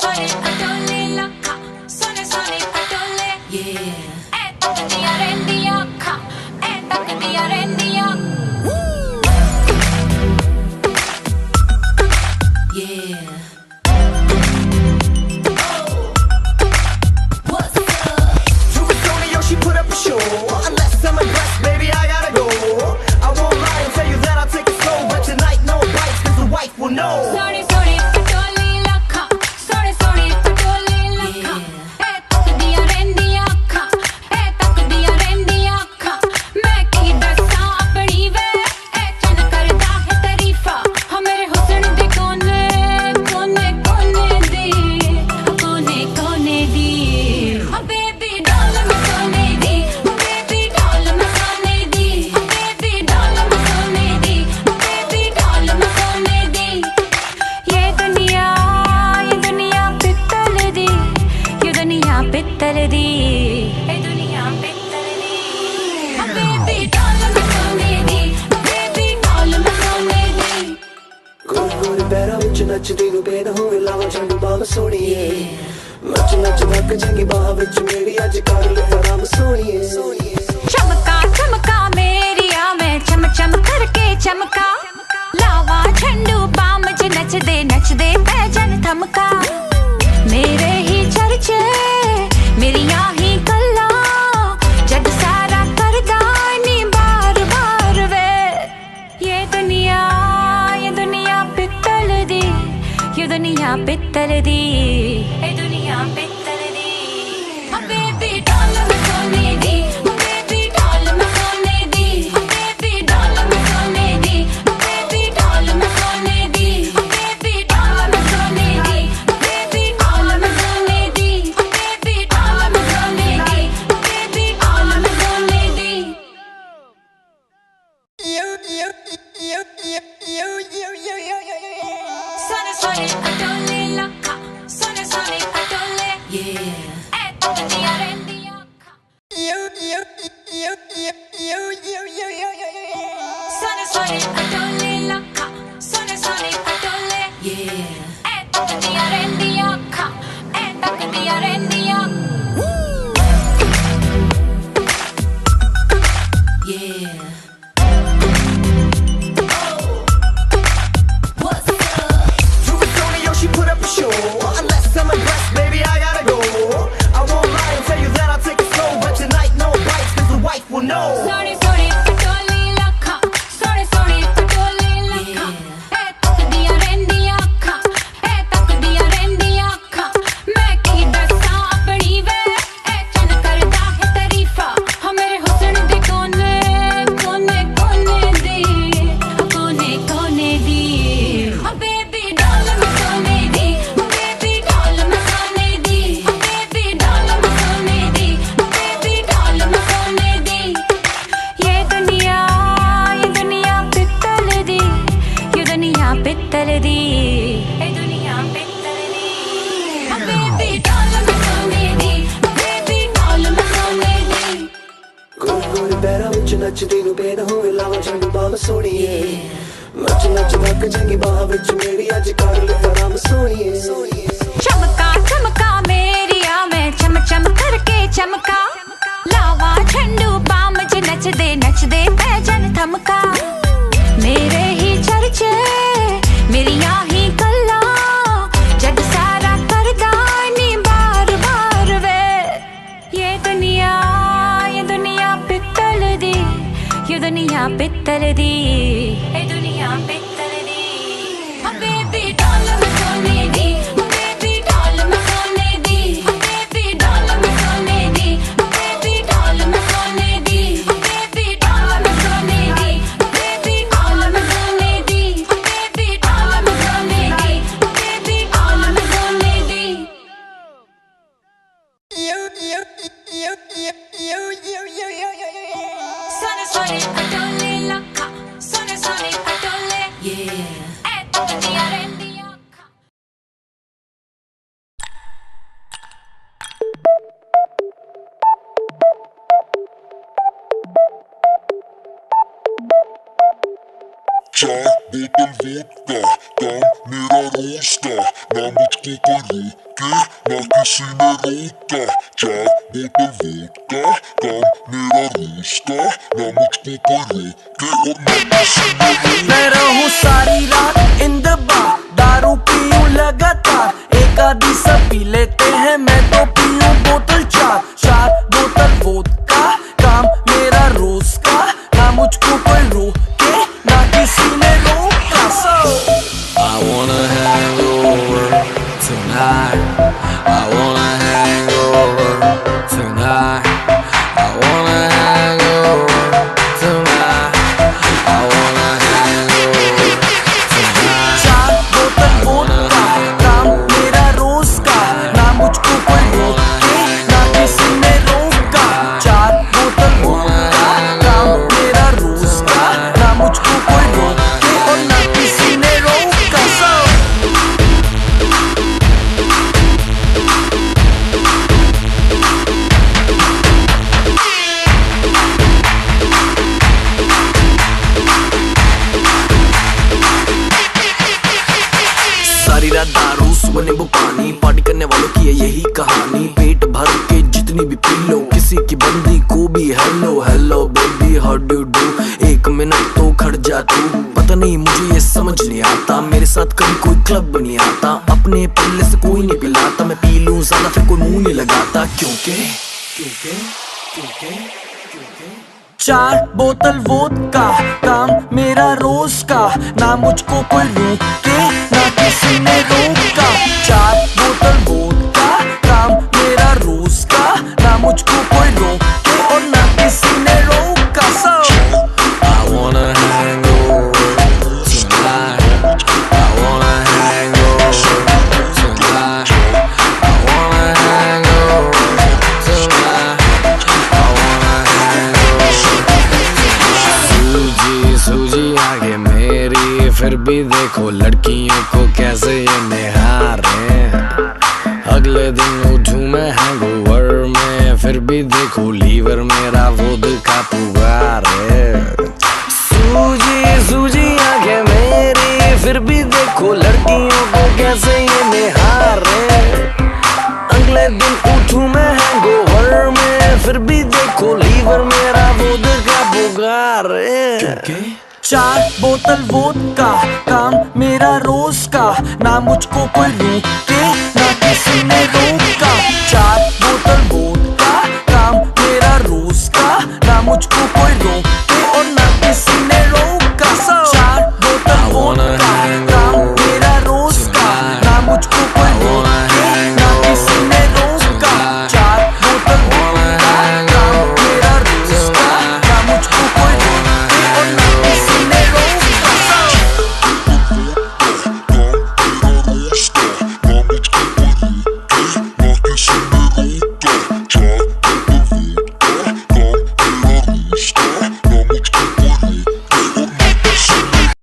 सोने पटोले लखा सोने सोने पटोले ए तक दिया रेंदिया खा ए तक दिया रेंदिया She put up a show. Unless I'm impressed, baby, I gotta go. I won't lie and tell you that I'll take it slow, but tonight no bites, cause the wife will know. सोने सोने पटोले लखा सोने सोने पटोले लखा ए तक दिया रेंदिया खा ए तक दिया रेंदिया खा मैं की दसा अपनी वे ए चन करदा है तारीफा हम मेरे हुस्न दे कोने कोने कोने दी कोने कोने दी ओ बेबी डॉल में सोने दी ओ बेबी डॉल में सोने दी ओ बेबी डॉल में सोने दी ओ बेबी डॉल में सोने दी ये दुनिया पित्तल दी ये दुनिया पित्तल दी ये दुनिया पित्तल दी ओ बेबी डॉल में सोने दी ओ बेबी डॉल में सोने दी गोरी गोरी पैरों विच नचदी नूं बेद होवे लावां झंडू बाम सोहणीए नच नच थक जाएगी बाह विच मेरी अज कर ले आराम सोहणीए चमका चमका मेरिया मैं चम चम करके चमका लावा झंडू बाम च नचदे नचदे पैजन थमका मेरे ही चर्चे मेरिया ही गल्ला जग सारा करदा नी बार बार वे ये दुनिया पित्तल दी ये दुनिया पित्तल दी ये दुनिया पित्तल दी ओ बेबी डॉल में सोने दी ओ बेबी डॉल में सोने दी ओ बेबी डॉल में सोने दी ओ बेबी डॉल में सोने दी ओ बेबी डॉल में सोने दी ओ बेबी डॉल में सोने दी ओ बेबी डॉल में सोने दी ओ बेबी डॉल में सोने दी सोने सोने पटोले लखा सोने सोने पटोले ए तक दिया रेंदिया खा सोने सोने पटोले लखा सोने सोने पटोले ए तक दिया रेंदिया खा ए तक दिया रेंदिया She put up a show. Unless I'm impressed, baby, I gotta go. I won't lie and tell you that I'll take it slow, but tonight no bites, cause the wife will know. सोने सोने पटोले लखा सोने सोने पटोले लखा ए तक दिया रेंदिया खा ए तक दिया रेंदिया खा मैं की दसा अपनी वे ए चन करदा है तारीफा हम मेरे हुस्न दे कोने कोने कोने दी कोने कोने दी ओ बेबी डॉल में सोने दी ओ बेबी डॉल में सोने दी ओ बेबी डॉल में सोने दी ओ बेबी डॉल में सोने दी ये दुनिया पित्तल दी ये दुनिया पित्तल दी ये दुनिया पित्तल दी ओ बेबी डॉल में सोने दी ओ बेबी डॉल में सोने दी गोरी गोरी पैरों विच नचदी नूं बेद होवे लावां झंडू बाम सोहणीए नच नच थक जाएगी बाह विच मेरी अज कर ले आराम सोहणीए चमका चमका मेरिया मैं चम चम करके चमका लावा झंडू बाम च नचदे नचदे पैजन थमका मेरे ही चर्चे मेरिया ही गल्ला जग सारा करदा नी बार बार वे ये दुनिया पित्तल दी ये दुनिया पित्तल दी ये दुनिया पित्तल दी ओ बेबी डॉल में सोने दी ओ बेबी डॉल में सोने दी ओ बेबी डॉल में सोने दी ओ बेबी डॉल में सोने दी ओ बेबी डॉल में सोने दी ओ बेबी डॉल में सोने दी ओ बेबी डॉल में सोने दी ओ बेबी डॉल में सोने दी सोने सोने पटोले लखा सोने सोने पटोले ए तक दिया रेंदिया खा Talk बोतल वोडका, काम मेरा रोज का, ना मुझको कोई रोके, ना किसी ने रोका। 4 बोतल वोडका, काम मेरा रोज का, ना मुझको कोई रोके और ना किसी ने रोका। मैं रहूं सारी रात इन द बार, दारू पीऊं लगातार, एक आधी सब पी लेते हैं, मैं तो पीऊं बोतल 4 बोतल वोडका, काम मेरा रोज का, ना मुझको कोई रोके, ना किसी ने रोका। I wanna hang over tonight, I wanna hang over tonight, I wanna hang over tonight, I wanna hang over tonight। 4 बोतल वोडका, काम मेरा रोज का, ना मुझको कोई रोके, ना किसी ने रोका। 4 बोतल वोडका, काम मेरा रोज का, ना मुझको कोई रोके और ना किसी ने रोका। सारी रात दारू सुबह नींबू पानी, पार्टी करने वालों की है यही कहानी। पेट भर के जितनी भी पी लो, किसी की बंदी को भी hello hello baby how do do. 1 minute तो खड़ जा तू, पता नहीं मुझे ये समझ नहीं आता, मेरे साथ कभी कोई क्लब नहीं आता, अपने पल्ले से कोई नहीं पिलाता, मैं पी लूं ज्यादा फिर कोई मुंह नहीं लगाता, क्योंकि 4 बोतल वोडका, काम मेरा रोज का, ना मुझको कोई रोके, ना किसी ने रोका। 4 बोतल वोडका, काम मेरा रोज का, ना मुझको कोई रोके और ना किसी ने रोका। I wanna hang over tonight, I wanna hang over tonight, I wanna hang over tonight, I wanna hang over। सूजी आगे मेरी, फिर भी देखो लड़कियों को कैसे ये निहारे। अगले दिन उठूं मैं हैंगओवर में, फिर भी देखो लीवर मेरा वोडका पुकारे। सूजी आगे मेरी, फिर भी देखो लड़कियों को कैसे ये निहारे। अगले दिन उठूं मैं हैंगओवर में, फिर भी देखो लीवर मेरा वोडका पुकारे। 4 बोतल वोडका, काम मेरा रोज का, ना मुझको कोई रोके, ना किसी ने रोका।